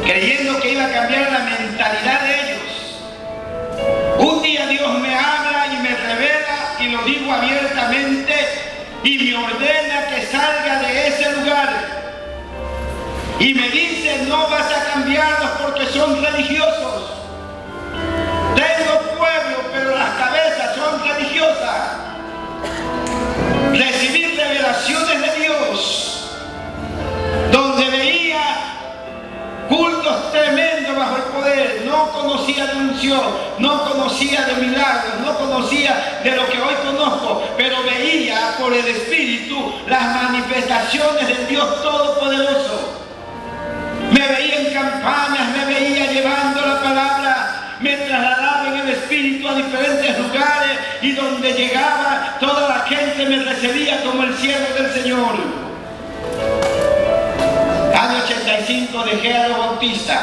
creyendo que iba a cambiar la mentalidad de ellos. Un día Dios me habla y me revela, y lo digo abiertamente, y me ordena que salga de ese lugar. Y me dice: no vas a cambiarlos porque son religiosos. Tengo pueblo, pero las cabezas son religiosas. Recibí revelaciones de Dios, donde veía cultos tremendos bajo el poder. No conocía de unción, no conocía de milagros, no conocía de lo que hoy conozco, pero veía por el Espíritu las manifestaciones del Dios Todopoderoso. Me veía en campañas, me veía llevando la palabra, me trasladaba en el Espíritu a diferentes lugares, y donde llegaba toda la gente me recibía como el siervo del Señor. Año 85 dejé a los bautistas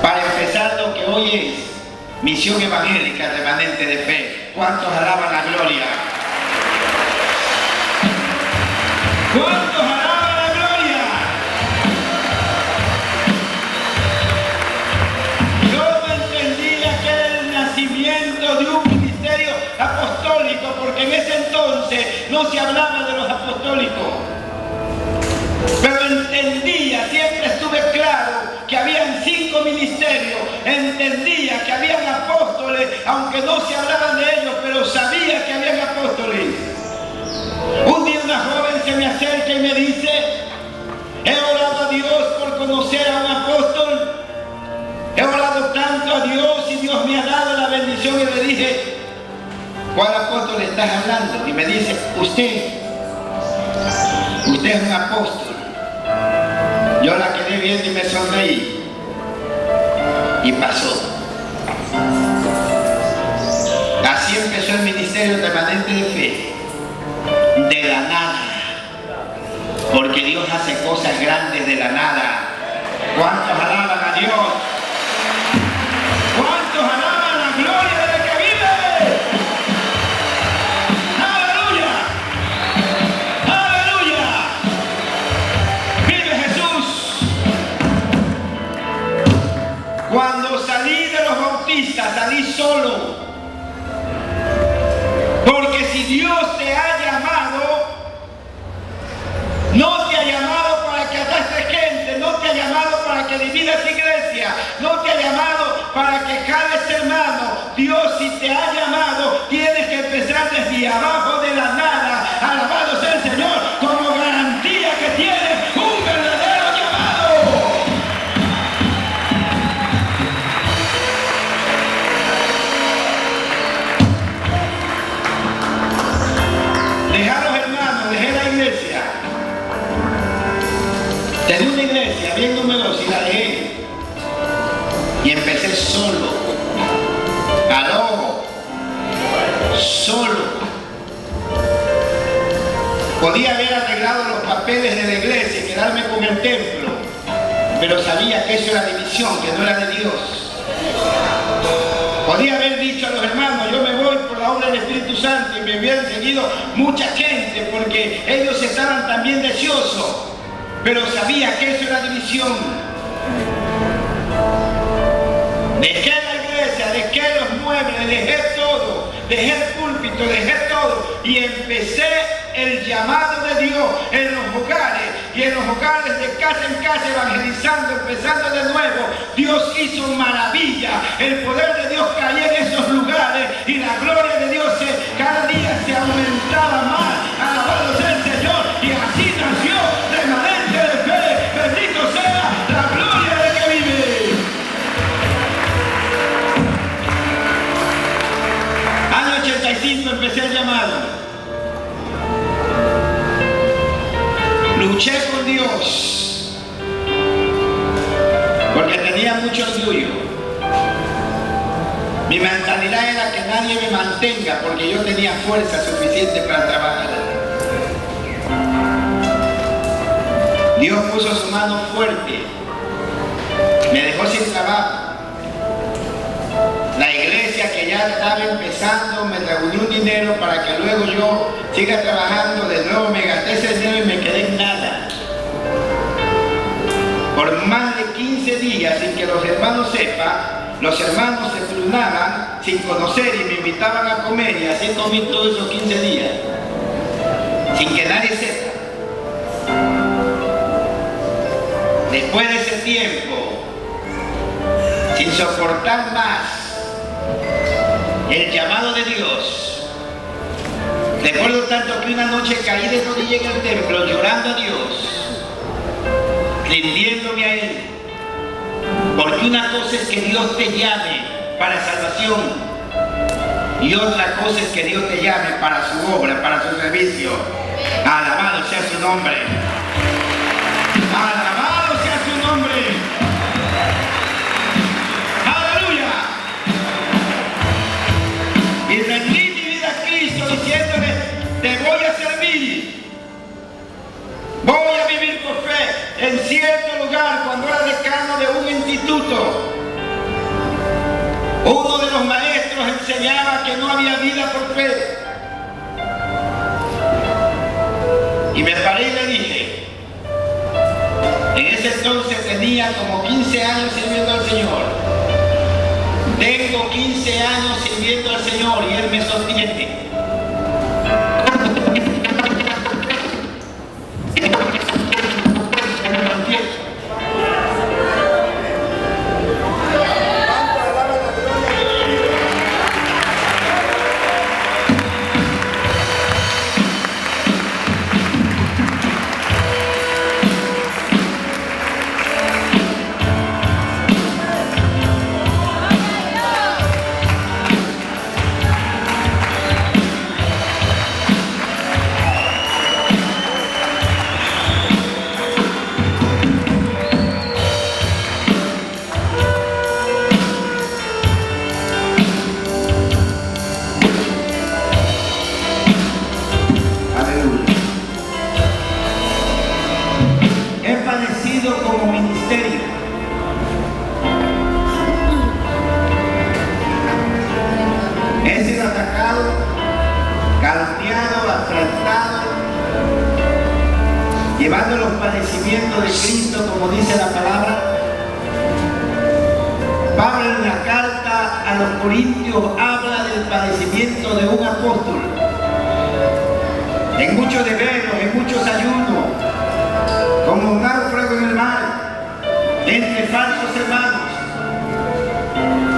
para empezar lo que hoy es Misión Evangélica Remanente de Fe. ¿Cuántos alaban la gloria? ¿Cuántos alaban la gloria? Yo no entendía que era el nacimiento de un ministerio apostólico, porque en ese entonces no se hablaba de los apostólicos. Pero entendía, siempre estuve claro que habían 5 ministerios, entendía que habían apóstoles, aunque no se hablaban de ellos, pero sabía que habían apóstoles. Un día una joven se me acerca y me dice: he orado a Dios por conocer a un apóstol, he orado tanto a Dios y Dios me ha dado la bendición. Y le dije: ¿cuál apóstol estás hablando? Y me dice: usted es un apóstol. Yo la quedé viendo y me sonreí, y pasó. Así empezó el ministerio Remanente de Fe, de la nada, porque Dios hace cosas grandes de la nada. ¿Cuántos alaban a Dios? ¿Cuántos alaban la gloria del que vive? ¡Aleluya! ¡Aleluya! ¡Vive Jesús! Cuando salí de los bautistas, salí solo. Porque si Dios te ha llamado, no te ha llamado para que arrastres gente, no te ha llamado para que dividas iglesia, no te ha llamado para que jales hermano. Dios, si te ha llamado, tienes que empezar desde abajo de la nada. Alabado sea el Señor, como garantía que tienes un verdadero llamado. Dejé a los hermanos, dejé la iglesia. Tenía una iglesia bien numerosa y la dejé. Y empecé solo, al ojo, solo. Podía haber arreglado los papeles de la iglesia y quedarme con el templo, pero sabía que eso era división, que no era de Dios. Podía haber dicho a los hermanos: yo me voy por la obra del Espíritu Santo, y me hubieran seguido mucha gente, porque ellos estaban también deseosos, pero sabía que eso era división. Dejé la iglesia, dejé los muebles, dejé todo, dejé el púlpito, dejé todo, y empecé el llamado de Dios en los hogares, y en los hogares de casa en casa evangelizando, empezando de nuevo. Dios hizo maravilla, el poder de Dios caía en esos lugares, y la gloria de Dios cada día se aumentaba más. Alabado sea el Señor, y así nació Remanente de Fe. Bendito sea la gloria del que vive. Año 85 empecé el llamado. Luché con Dios, porque tenía mucho orgullo. Mi mentalidad era que nadie me mantenga, porque yo tenía fuerza suficiente para trabajar. Dios puso su mano fuerte, me dejó sin trabajo. La iglesia, que ya estaba empezando, me reunió un dinero para que luego yo siga trabajando. De nuevo me gasté ese dinero y me quedé en nada. Por más de 15 días sin que los hermanos sepan, los hermanos se turnaban sin conocer y me invitaban a comer, y así comí todos esos 15 días, sin que nadie sepa. Después de ese tiempo, sin soportar más el llamado de Dios, recuerdo tanto que una noche caí de rodillas en el templo llorando a Dios, rindiéndome a Él, porque una cosa es que Dios te llame para salvación y otra cosa es que Dios te llame para su obra, para su servicio. Alabado sea su nombre. Alabado sea su nombre. Aleluya. Y rendí mi vida a Cristo diciéndole, te voy a servir. Voy a vivir por fe. En cierto lugar, cuando era decano de un instituto, uno de los maestros enseñaba que no había vida por fe. Y me paré y le dije, en ese entonces tenía como 15 años sirviendo al Señor. Tengo 15 años sirviendo al Señor y Él me sostiene. Como ministerio. He sido atacado, calumniado, afrentado, llevando los padecimientos de Cristo, como dice la palabra. Pablo en la carta a los Corintios habla del padecimiento de un apóstol. En muchos desvelos, en muchos ayunos, como un náufrago en el mar, entre falsos hermanos,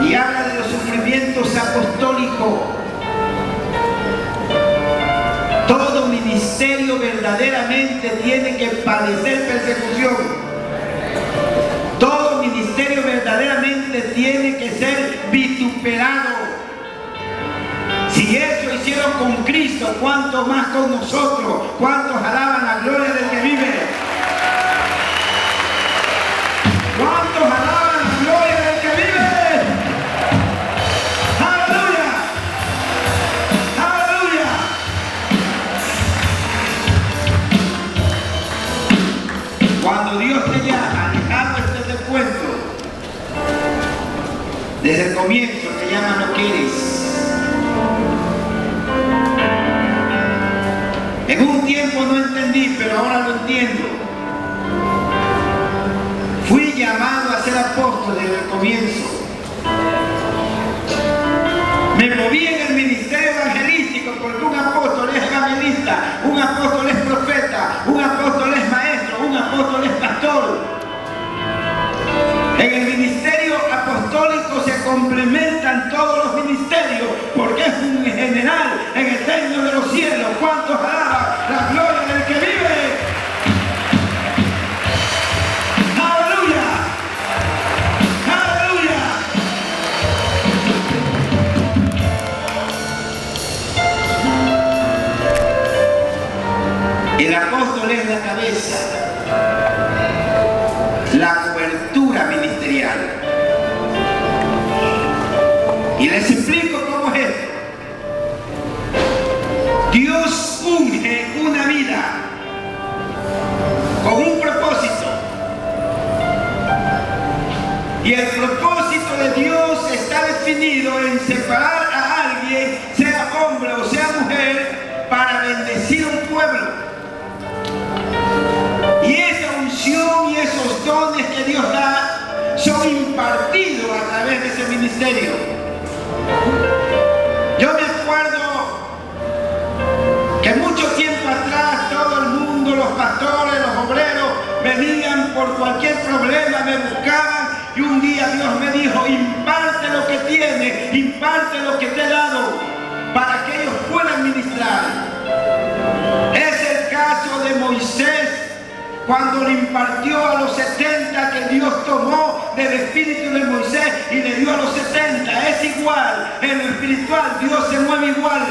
y habla de los sufrimientos apostólicos. Todo ministerio verdaderamente tiene que padecer persecución. Todo ministerio verdaderamente tiene que ser vituperado. Si eso hicieron con Cristo, ¿cuánto más con nosotros? ¿Cuántos alaban la gloria del que vive? ¿Cuántos alaban la gloria del que vive? ¡Aleluya! ¡Aleluya! Cuando Dios te llama, dejando este recuento, desde el comienzo te llama lo que eres. En un tiempo no entendí, pero ahora lo entiendo. Fui llamado a ser apóstol desde el comienzo. Me moví en el ministerio evangelístico porque un apóstol es evangelista, un apóstol es profeta, un apóstol es maestro, un apóstol es pastor. En el ministerio apostólico se complementan todos los ministerios porque es un general en el reino de los cielos. ¿Cuántos alaban la gloria del que vive? ¡Aleluya! ¡Aleluya! El apóstol es la cabeza, la cobertura ministerial. Y les explico cómo es esto. Dios unge una vida con un propósito. Y el propósito de Dios está definido en separar a alguien, sea hombre o sea mujer, para bendecir a un pueblo. Y esa unción y esos dones que Dios da son impartidos a través de ese ministerio. Yo me acuerdo que mucho tiempo atrás todo el mundo, los pastores, los obreros, venían por cualquier problema, me buscaban, y un día Dios me dijo: imparte lo que tienes, imparte lo que te he dado, para que ellos puedan ministrar. Es el caso de Moisés, cuando le impartió a los 70, que Dios tomó del espíritu de Moisés y le dio a los 70. Es igual, en lo espiritual Dios se mueve igual.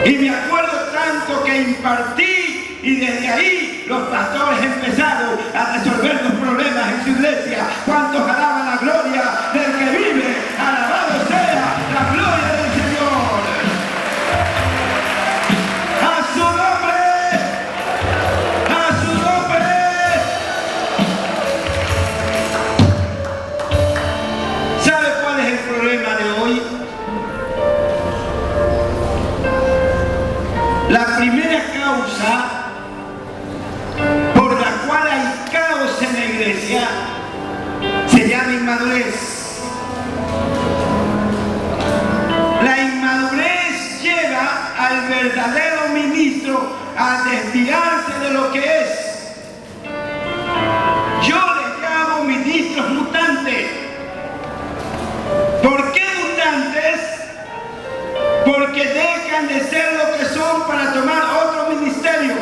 Y me acuerdo tanto que impartí, y desde ahí los pastores empezaron a resolver los problemas en su iglesia. ¿Cuántos alaban la gloria del que vive? Alabado sea la gloria del Señor. ¡A su nombre! ¡A su nombre! ¿Sabe cuál es el problema de hoy? La primera causa por la cual hay caos en la iglesia se llama inmadurez. La inmadurez lleva al verdadero ministro a desviarse de lo que es. Yo les llamo ministros mutantes. ¿Por qué mutantes? Porque dejan de ser lo que son para tomar otro ministerio.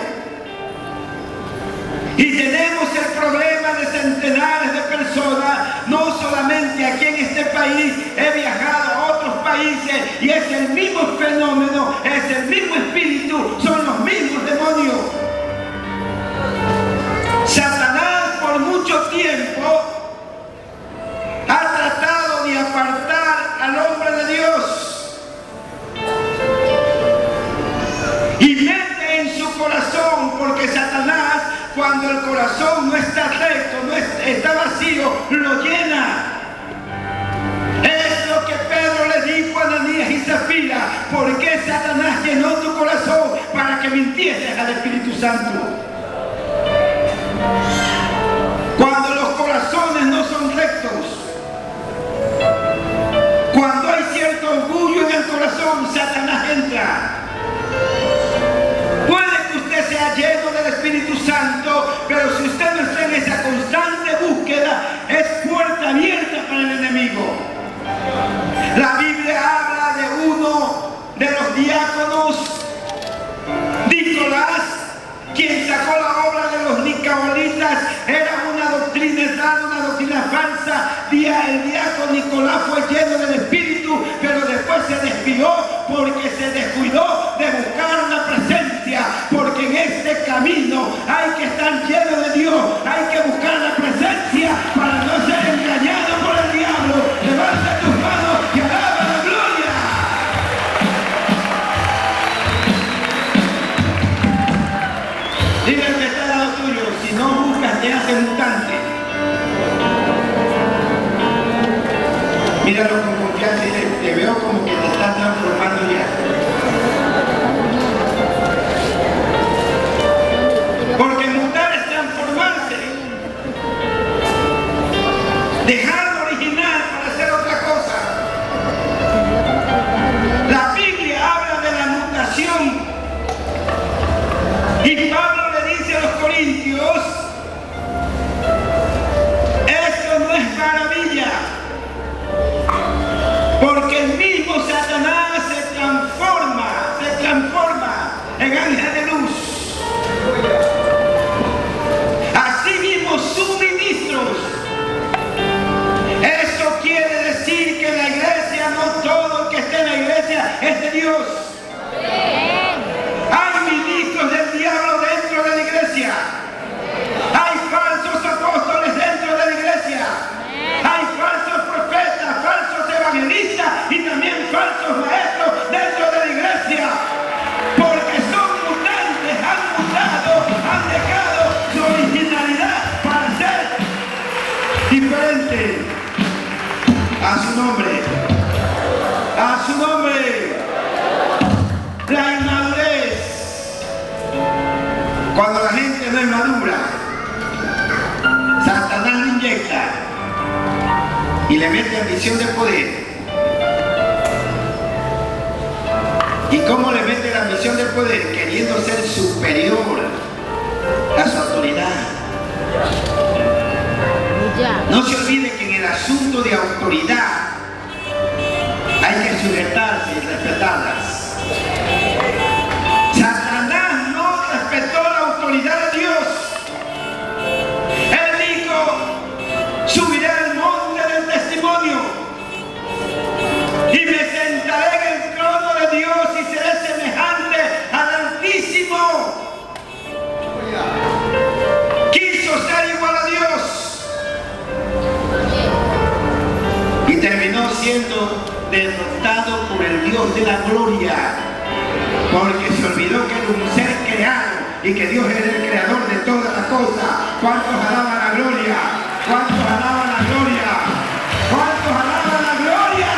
Y tenemos el problema de centenares de personas, no solamente aquí en este país, he viajado a otros países y es el mismo fenómeno, es el mismo espíritu, son los mismos demonios. Satanás por mucho tiempo ha tratado de apartar al hombre de Dios y mete en su corazón, porque Satanás, cuando el corazón no está recto, está vacío, lo llena. Es lo que Pedro le dijo a Ananías y Zafira: ¿por qué Satanás llenó tu corazón? Para que mintieses al Espíritu Santo. Cuando los corazones no son rectos, cuando hay cierto orgullo en el corazón, Satanás entra. Sea lleno del Espíritu Santo, pero si usted no está en esa constante búsqueda, es puerta abierta para el enemigo. La Biblia habla de uno de los diáconos, Nicolás, quien sacó la obra de los nicolaítas. Era una doctrina errada, una doctrina falsa. El diácono Nicolás fue lleno del Espíritu, pero después se desvió porque se descuidó de buscar la presencia. Porque en este camino hay que estar lleno de Dios, hay que buscar la presencia para no ser engañado por el diablo. Levanta tus manos y alaba la gloria. Dile al que está al lado tuyo: si no buscas, te hace mutante. Míralo con confianza y dile: te veo como que te estás transformando ya. Porque mutar es transformarse. Dejar lo original para hacer otra cosa. La Biblia habla de la mutación. Y Pablo le dice a los corintios: esto no es maravilla. Porque el mismo Satanás aumenta y le mete ambición de poder. ¿Y cómo le mete la ambición del poder? Queriendo ser superior a su autoridad. No se olvide que en el asunto de autoridad hay que sujetarse y respetarlas. Satanás no respetó la autoridad de Dios. Él dijo: subiré al monte del testimonio y me sentaré en el trono de Dios y seré semejante al Altísimo. Quiso ser igual a Dios y terminó siendo derrotado por el Dios de la gloria, porque se olvidó que era un ser creado y que Dios era el creador de todas las cosas. ¿Cuántos alaban la gloria? ¿Cuántos alaban la gloria? ¿Cuántos alaban la gloria?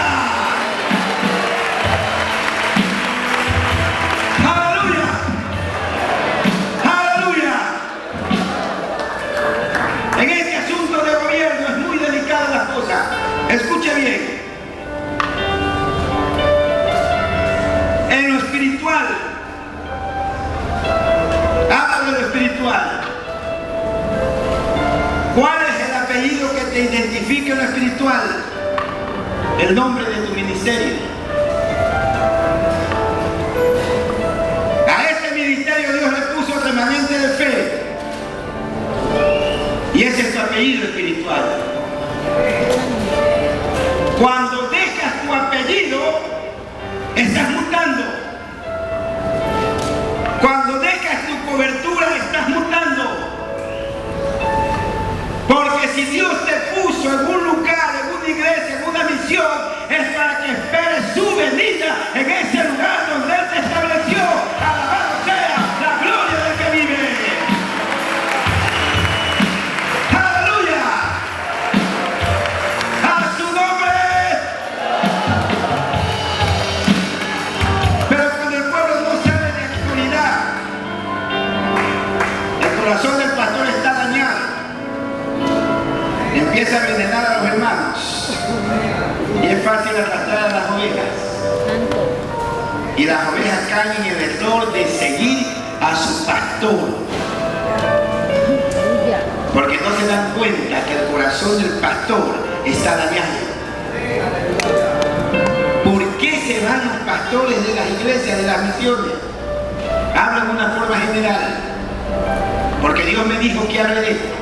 ¡Aleluya! ¡Aleluya! En este asunto de gobierno es muy delicada la cosa. Escuche bien. En lo espiritual, hablo de lo espiritual. ¿Cuál es el apellido que te identifica en lo espiritual? El nombre de tu ministerio. A este ministerio Dios le puso remanente de fe. Y ese es tu apellido espiritual. Cuando dejas tu apellido, estás mutando. Cuando dejas tu cobertura, estás mutando. Porque si Dios te puso en un lugar, en una iglesia, en una misión, es para que esperes su venida en ese lugar donde Él te estableció. Alabado sea la gloria del que vive. ¡Aleluya! ¡A su nombre! Pero cuando el pueblo no sabe de actualidad, el corazón del pastor está dañado. Empieza a envenenar a los hermanos. Y es fácil arrastrar a las ovejas. Y las ovejas caen en el error de seguir a su pastor. Porque no se dan cuenta que el corazón del pastor está dañado. ¿Por qué se van los pastores de las iglesias, de las misiones? Hablo de una forma general. Porque Dios me dijo que hable de esto.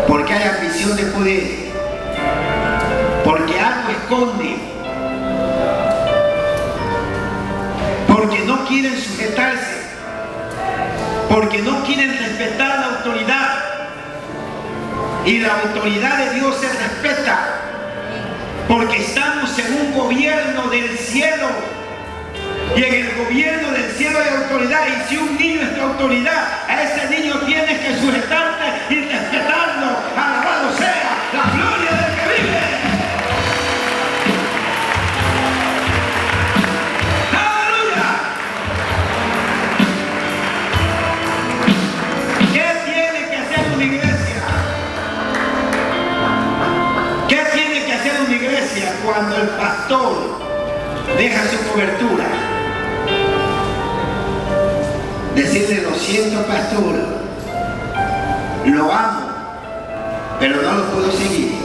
Porque hay ambición de poder. Porque algo esconde. Porque no quieren sujetarse. Porque no quieren respetar la autoridad. Y la autoridad de Dios se respeta. Porque estamos en un gobierno del cielo. Y en el gobierno del cielo hay autoridad. Y si un niño es tu autoridad, a ese niño tienes que sujetarte y respetarlo. Alabado sea la gloria del que vive. ¡Aleluya! ¿Qué tiene que hacer una iglesia? ¿Qué tiene que hacer una iglesia cuando el pastor deja su cobertura? Decirle: lo siento, pastor, lo amo, pero no lo puedo seguir.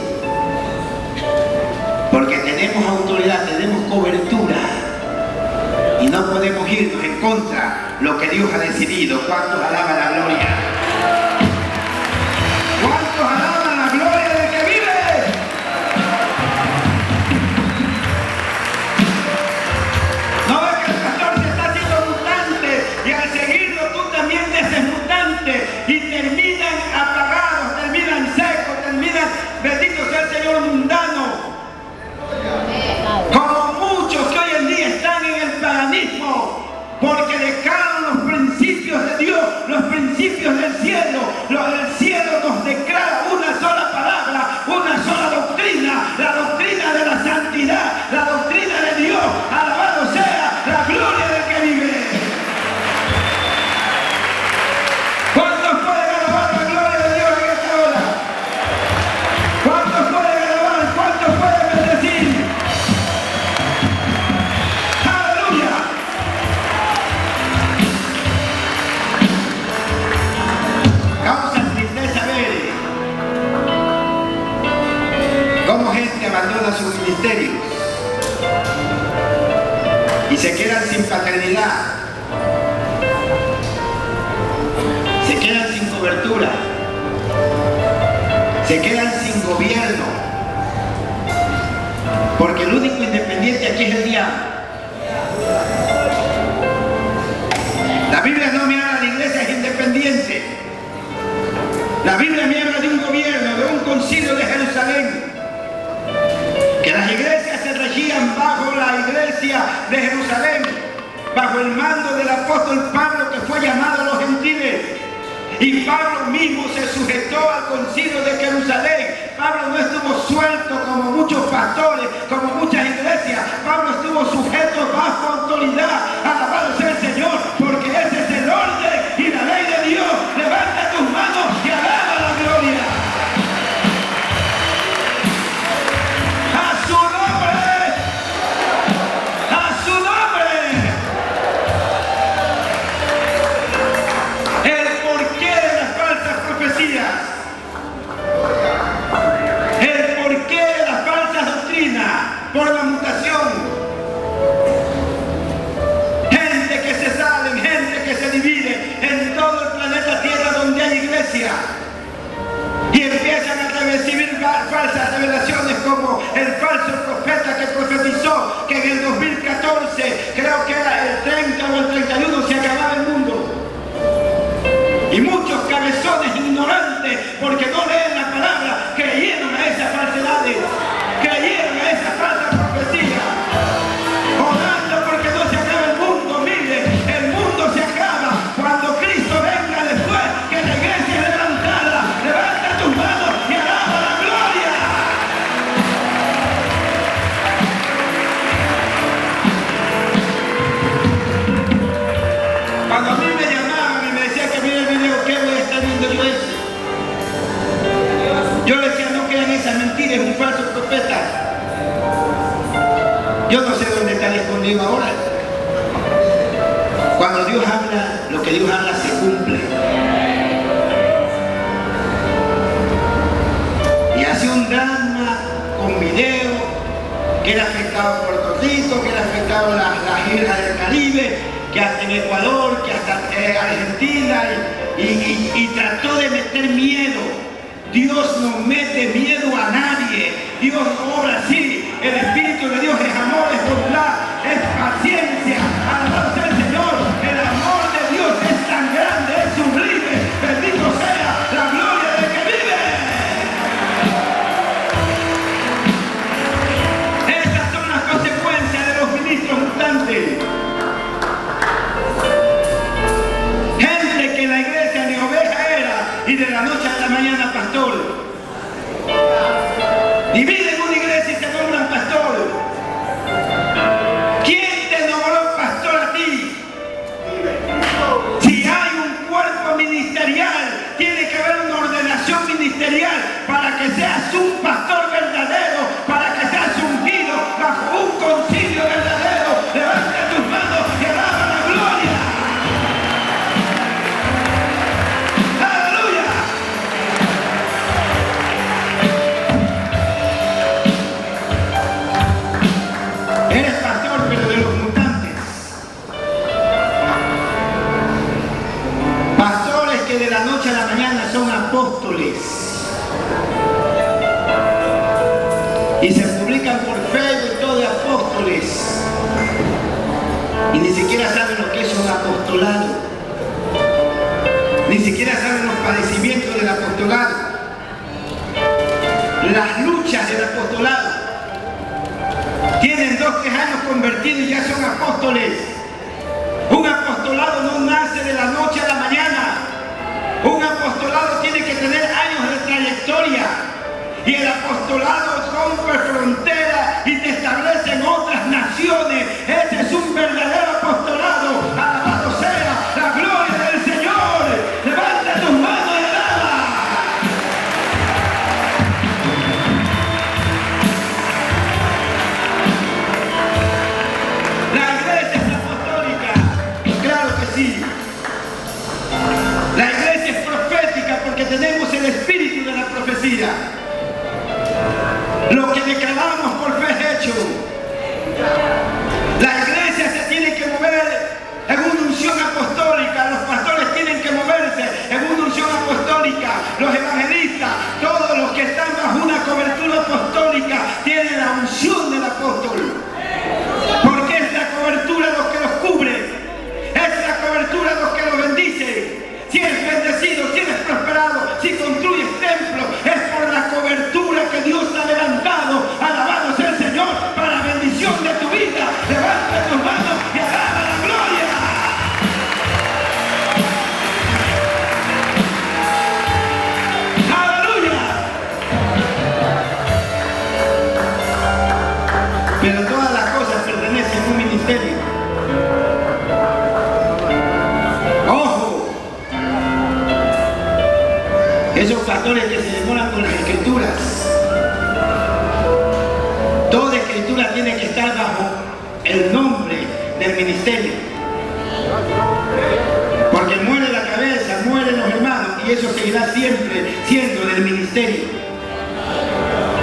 Porque tenemos autoridad, tenemos cobertura. Y no podemos irnos en contra de lo que Dios ha decidido. ¿Cuántos alaban la gloria? ¿Cuántos alaban la gloria del que vive? ¿No ves que el pastor se está haciendo mutante? Y al seguirlo tú también te haces mutante. Y terminan apagados, terminan secos, terminan, bendito sea el Señor, mundano. Como muchos que hoy en día están en el paganismo, porque dejaron los principios de Dios, los principios de abandonan sus ministerios y se quedan sin paternidad, se quedan sin cobertura, se quedan sin gobierno, porque el único independiente aquí es el diablo. La Biblia no me habla de la iglesia, es independiente. La Biblia me habla de un gobierno, de un concilio de Jerusalén, que las iglesias se regían bajo la iglesia de Jerusalén, bajo el mando del apóstol Pablo, que fue llamado a los gentiles. Y Pablo mismo se sujetó al concilio de Jerusalén. Pablo no estuvo suelto como muchos pastores, como muchas iglesias. Pablo estuvo sujeto bajo autoridad. Alabado sea el Señor, porque ese es el orden y la ley de Dios. Levanta tus manos y alaba la gloria. A su nombre. A su nombre. El porqué de las falsas profecías. El porqué de las falsas doctrinas. Por la mutación. Gente que se salen, gente que se divide en todo el planeta Tierra donde hay iglesia. Y empiezan a recibir falsas revelaciones, como el falso profeta que profetizó que en el 2014, creo que era el 30 o el 31, se acababa el mundo. Y muchos cabezones ignorantes, porque no leen la palabra, creyeron a esas falsedades, creyeron a esas falsas profecías, orando porque no se acaba el mundo. Mire, el mundo se acaba cuando Cristo venga después que la iglesia es levantada. Levanta tus manos y alaba la gloria. Cuando a mí me llamaban y me decían que mire el video, ¿qué voy a estar viendo yo eso? Yo les decía, no crean esas mentiras, es un falso profeta. Yo no sé dónde está escondido ahora. Cuando Dios habla, lo que Dios habla se cumple. Y hace un drama con video que era afectado en Puerto Rico, que era afectado en las islas del Caribe, que hasta en Ecuador, que hasta Argentina, y trató de meter miedo. Dios no mete miedo a nadie. Dios obra así. El Espíritu de Dios es amor, es bondad, es paciencia. Alabado sea el Señor. El amor de Dios es tan grande, es sublime. Bendito sea la gloria del que vive. Estas son las consecuencias de los ministros mutantes. Gente que en la iglesia ni oveja era, y de la noche a la mañana pastor. Dividen una iglesia y se nombran pastor. ¿Quién te nombró pastor a ti? Si hay un cuerpo ministerial, tiene que haber una ordenación ministerial para que seas un pastor verdadero, para que seas ungido bajo un concilio verdadero. Levanta tus manos y alaba la gloria. ¡Aleluya! Eres pastor, pero de los mutantes. Pastores que de la noche a la mañana son apóstoles y se publican por Facebook y todo de apóstoles, y ni siquiera saben lo que es un apostolado, ni siquiera saben los padecimientos del apostolado, las luchas del apostolado. Tienen 2-3 años convertidos y ya son apóstoles. Un apostolado no nace de la noche a la mañana. Un apostolado tiene que tener años de trayectoria. Y el apostolado rompe fronteras y te establece en otras naciones. Ese es un verdadero apostolado. Alabado sea la gloria del Señor. Levanta tus manos y alaba. La iglesia es apostólica. Claro que sí. La iglesia es profética porque tenemos el espíritu de la profecía. Esos pastores que se demoran con las escrituras. Toda escritura tiene que estar bajo el nombre del ministerio. Porque muere la cabeza, mueren los hermanos, y eso seguirá siempre siendo del ministerio.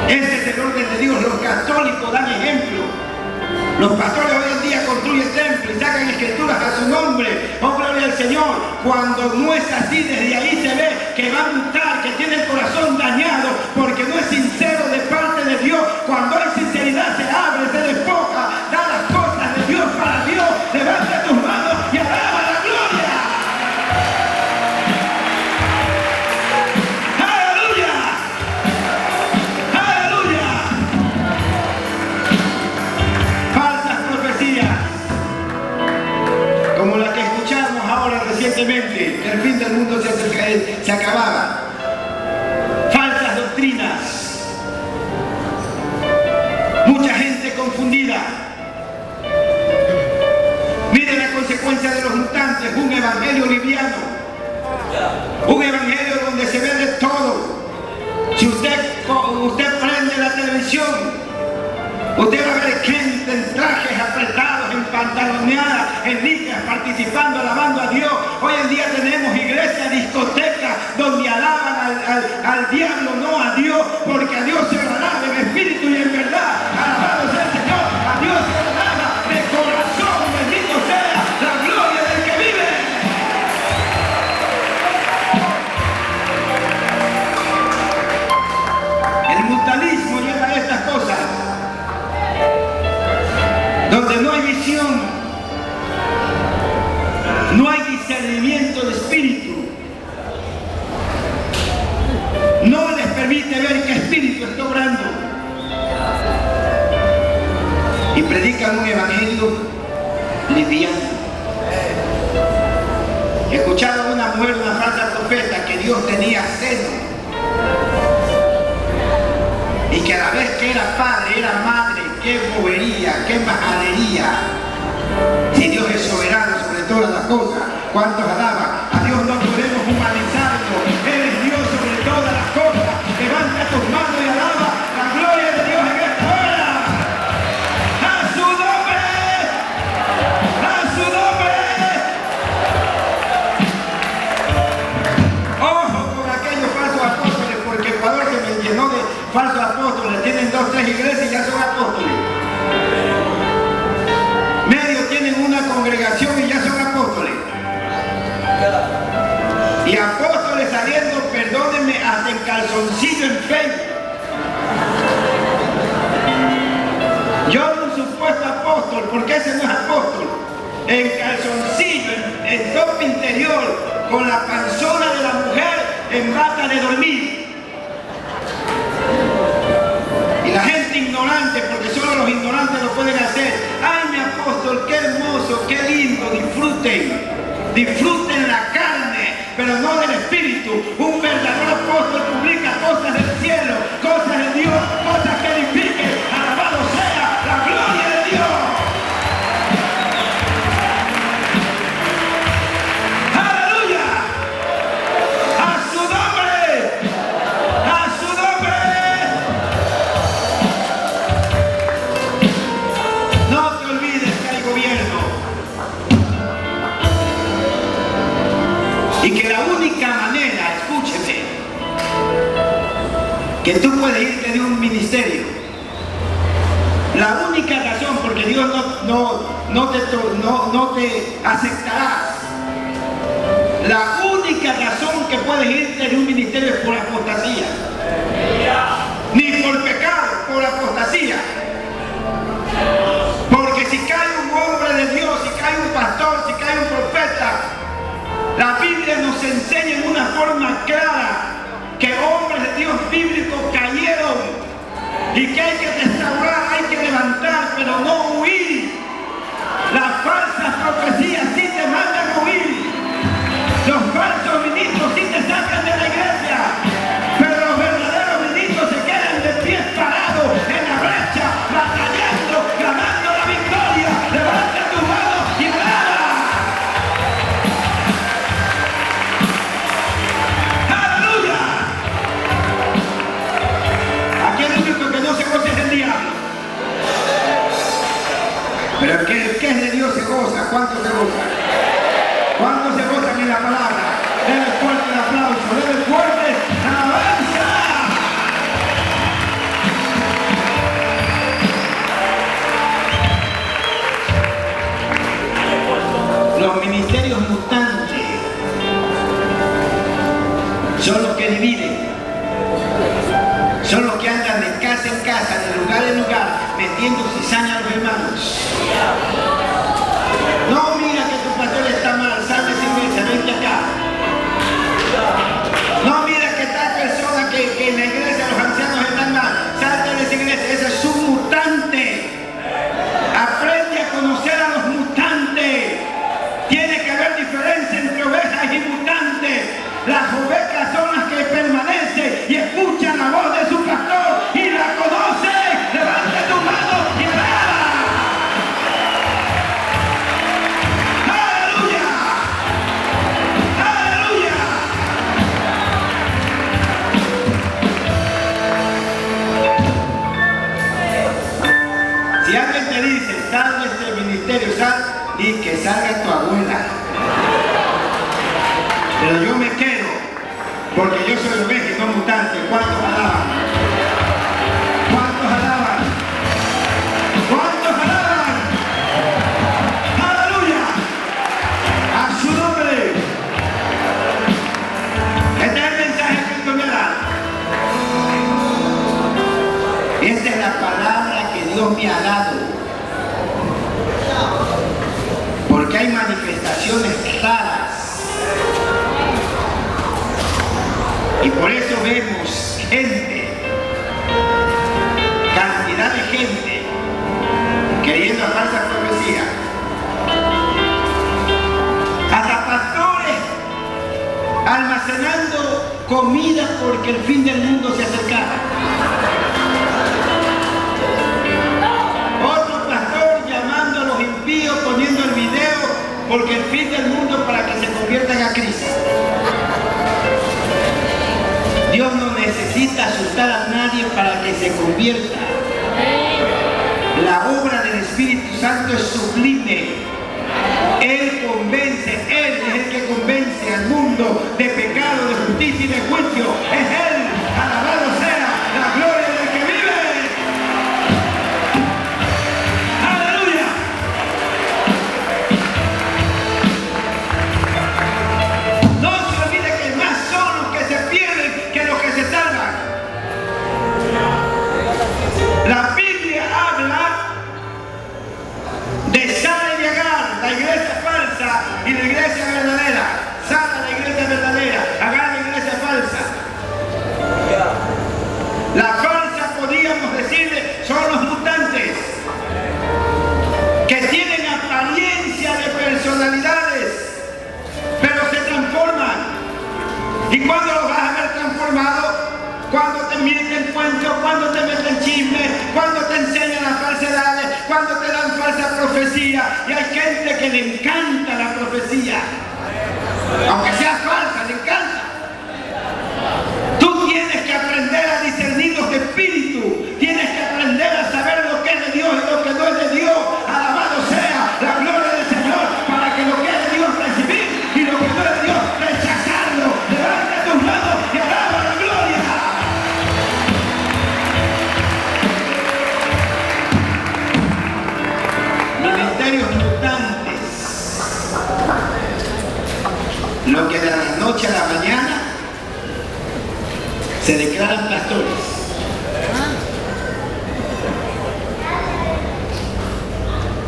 Ese es el orden de Dios. Los católicos dan ejemplo. Los pastores hoy en día construyen templos y sacan escrituras a su nombre. Oh, gloria al Señor. Cuando no es así, desde ahí se ve que va a mutar, que tiene el corazón dañado, porque no es sincero de parte de Dios. Cuando hay sinceridad, se abre, se despoja, da las cosas de Dios para Dios. Levanta tus manos y alaba la gloria. ¡Aleluya! ¡Aleluya! Falsas profecías, como la que escuchamos ahora recientemente, que el fin del mundo se acababa. Falsas doctrinas. Mucha gente confundida. Mire la consecuencia de los mutantes. Un evangelio liviano. Un evangelio donde se ve de todo. Si usted prende la televisión, usted va a ver gente en trajes apretados, en pantaloneadas, en licras, participando, alabando a Dios. Hoy en día tenemos iglesias, discotecas, donde alaban al diablo, no a Dios, porque a Dios se le alaba en espíritu y en verdad. Alabado sea el Señor, a Dios se le alaba de corazón, bendito sea la gloria del que vive. El mutualismo lleva a estas cosas, donde no hay visión, no hay discernimiento de espíritu, no les permite ver qué espíritu está obrando, y predican un evangelio liviano. He escuchado a una mujer, una falsa profeta, que Dios tenía seno, y que a la vez que era padre, era madre. ¡Qué bobería! ¡Qué majadería! Si Dios es soberano sobre todas las cosas, ¿cuántos alaban? A Dios no podemos humanizarlo. Él es Dios sobre todas las cosas. Levanta tus manos y alaba la gloria de Dios en esta hora. ¡A su nombre! ¡A su nombre! Ojo con aquellos falsos apóstoles, porque Ecuador se me llenó de falsos apóstoles. Tienen 2 o 3 iglesias y ya son apóstoles. Medio tienen una congregación y ya son apóstoles. Y apóstoles saliendo, perdónenme, hasta en calzoncillo en Facebook. Yo un supuesto apóstol, porque ese no es apóstol. En calzoncillo, en top interior, con la panzona de la mujer en bata de dormir. Y la gente ignorante, porque solo los ignorantes lo pueden hacer. ¡Ay, mi apóstol, qué hermoso, qué lindo! Disfruten la carne, pero no del espíritu. Un verdadero apóstol publica cosas del cielo, cosas de Dios, cosas que edifiquen. Alabado sea la gloria de Dios. ¡Aleluya! ¡A su nombre! ¡A su nombre! No te olvides que hay gobierno. Y que la única manera, escúcheme, que tú puedes irte de un ministerio, la única razón, porque Dios no te aceptará, la única razón que puedes irte de un ministerio es por apostasía. Ni por pecado, por apostasía. Porque si cae un hombre de Dios, si cae un pastor, si cae un profeta, la Biblia nos enseña en una forma clara que hombres de Dios bíblicos cayeron y que hay que restaurar, hay que levantar, pero no huir. Las falsas profecías sí te mandan a huir. Los falsos ministros sí te sacan de la iglesia, pero los verdaderos ministros se quedan de pies parados en la brecha, batallando, ganando la victoria. Levanta tu mano y alaba. ¡Aleluya! ¿Cuántos se gozan? ¿Cuántos se gozan en la palabra? Dele fuerte el aplauso, dele fuerte alabanza. Los ministerios mutantes son los que dividen, son los que andan de casa en casa, de lugar en lugar, metiendo cizaña a los hermanos. No, mira que tu pastor está mal, sal de esa iglesia, vente acá. No, mira que tal persona que en la iglesia los ancianos están mal, salte de esa iglesia, ese es un mutante. Aprende a conocer a los mutantes. Tiene que haber diferencia entre ovejas y mutantes. Las ovejas son las que permanecen y escuchan la voz de su pastor y la conocen. Levanta tu mano y alaba. ¡Aleluya! ¡Aleluya! Si alguien te dice, sal de este ministerio, sal, y que salga tu abuela. Pero yo me quedo, porque yo soy oveja y no mutante. ¿Cuántos alaban? ¿Cuántos alaban? ¿Cuántos alaban? ¡Aleluya! ¡A su nombre! Este es el mensaje que me da. Esta es la palabra que Dios me ha dado. Porque hay manifestaciones raras. Y por eso vemos gente, cantidad de gente, creyendo a falsa profecía. Hasta pastores almacenando comida porque el fin del mundo se acercaba. Otro pastor llamando a los impíos, poniendo el video porque el fin del mundo para que se conviertan a Cristo. Dios no necesita asustar a nadie para que se convierta. La obra del Espíritu Santo es sublime. Él convence, Él es el que convence al mundo de pecado, de justicia y de juicio. Es Él, alabado sea la gloria del que vive. ¡Aleluya! No se olvide que más son los que se pierden que los que se salvan. La Biblia habla de Sara y Agar, la iglesia falsa y la iglesia verdadera. Sara, la iglesia verdadera, Agar, la iglesia falsa. La falsa, podríamos decirle, son los mutantes que tienen apariencia de personalidades, pero se transforman. ¿Y cuándo los vas a ver transformado? Cuando te mienten cuentos, cuando te meten chismes, cuando te enseñan las falsedades, cuando te dan falsa profecía. Y hay gente que le encanta la profecía, aunque sea falsa, le encanta. Tú tienes que aprender a discernir los espíritus, tienes que aprender a saber lo que es de Dios y lo que no es de Dios. Alabado sea la gloria del Señor, para que lo que es de Dios recibir y lo que no es de Dios rechazarlo. Levanta tus manos y alaba la gloria. Ministerios mutantes, lo que de la noche a la mañana se declaran pastores.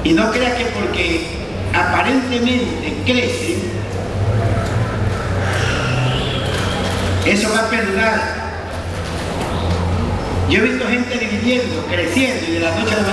Y no crea que porque aparentemente crecen, eso va a perdurar. Yo he visto gente dividiendo, creciendo y de la noche a la mañana